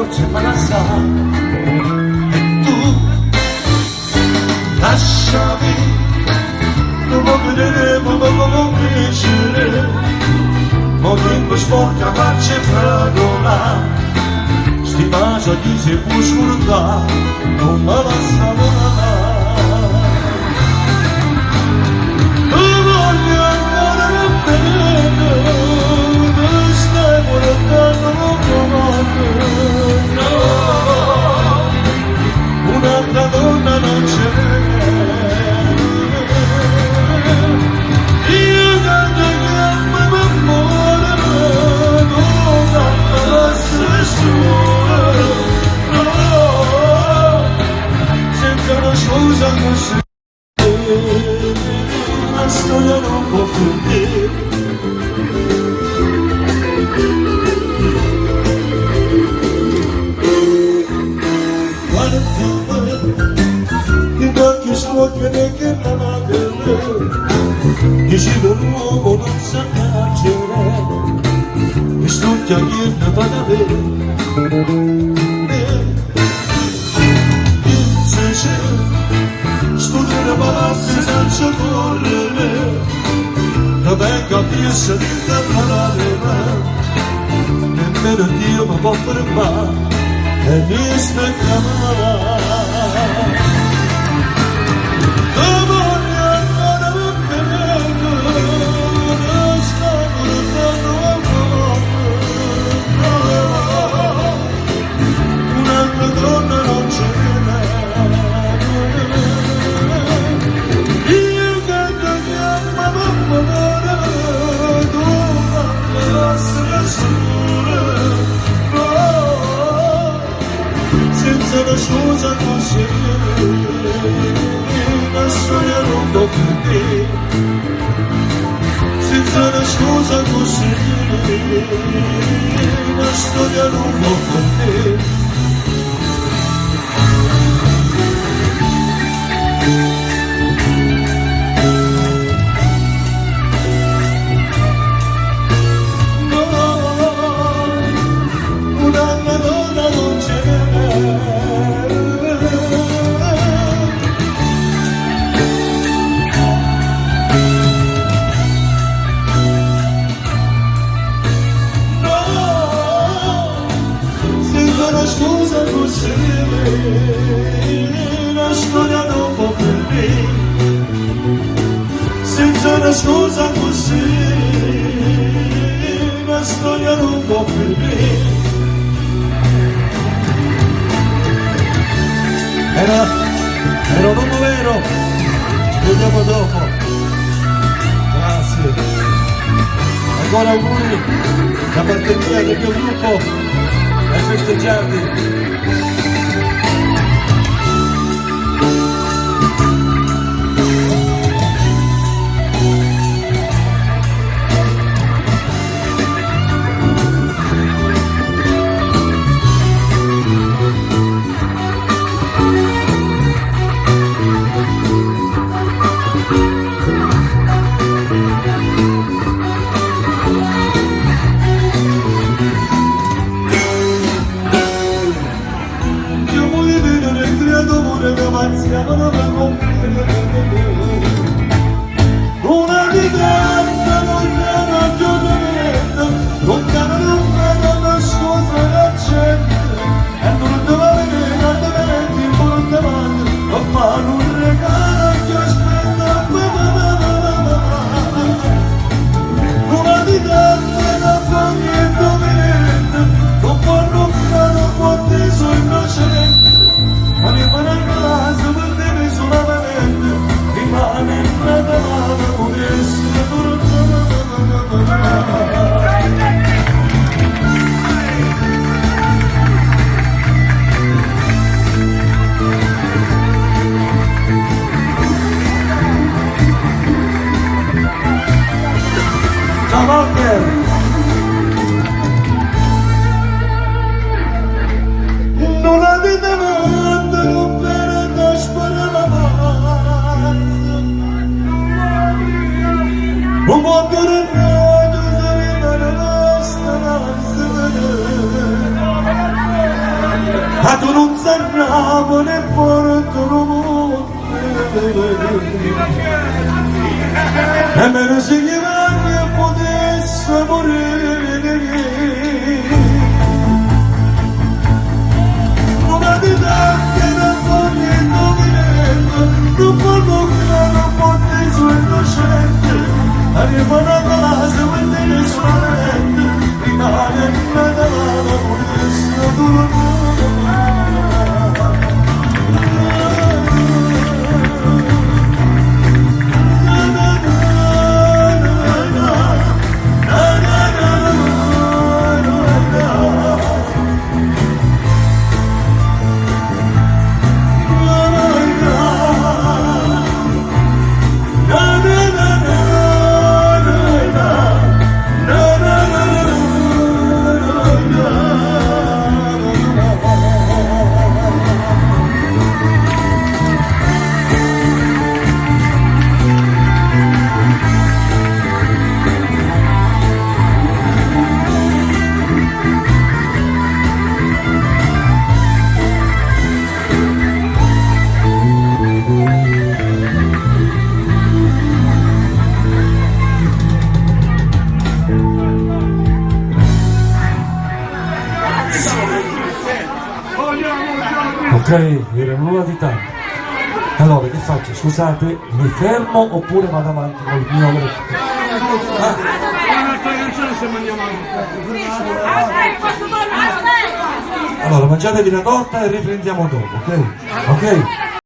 noche pasa e tu lasciami, non voglio vedere, non voglio crescere, moviendo sporca faccia e fragola, sti bacia di se può scordare, non me la salva. Un'altra donna non c'è, io canto che amo amore, non amo la stessa, no, senza una scusa così, la storia non può finire. Che non ha dici l'uomo non sa carcere e studia chi ne va da avere se c'è studia le palazzi senza correre non venga a dirsi di parlare nemmeno Dio mi può fermare e mi sta chiamando. Senza una scusa così, la storia non può finire. Senza una scusa così, la storia non può finire. Scusa così, la storia non può finire. Senza una scusa così, la storia non può finire. Era un uomo vero, ci vediamo dopo. Grazie. Ancora auguri da parte mia del mio gruppo. A festeggiarti. Napoli e Porto Monte e me ne si chiamani e potesse morire non ha di tanti non voglio indovinare non voglio che non porti su innocente arrivano a casa quindi solamente rimane una dalla purezza d'una Ok, era nulla di tanto. Allora, che faccio? Scusate, mi fermo oppure vado avanti con il mio... Allora, mangiatevi la torta e riprendiamo dopo, ok? Ok?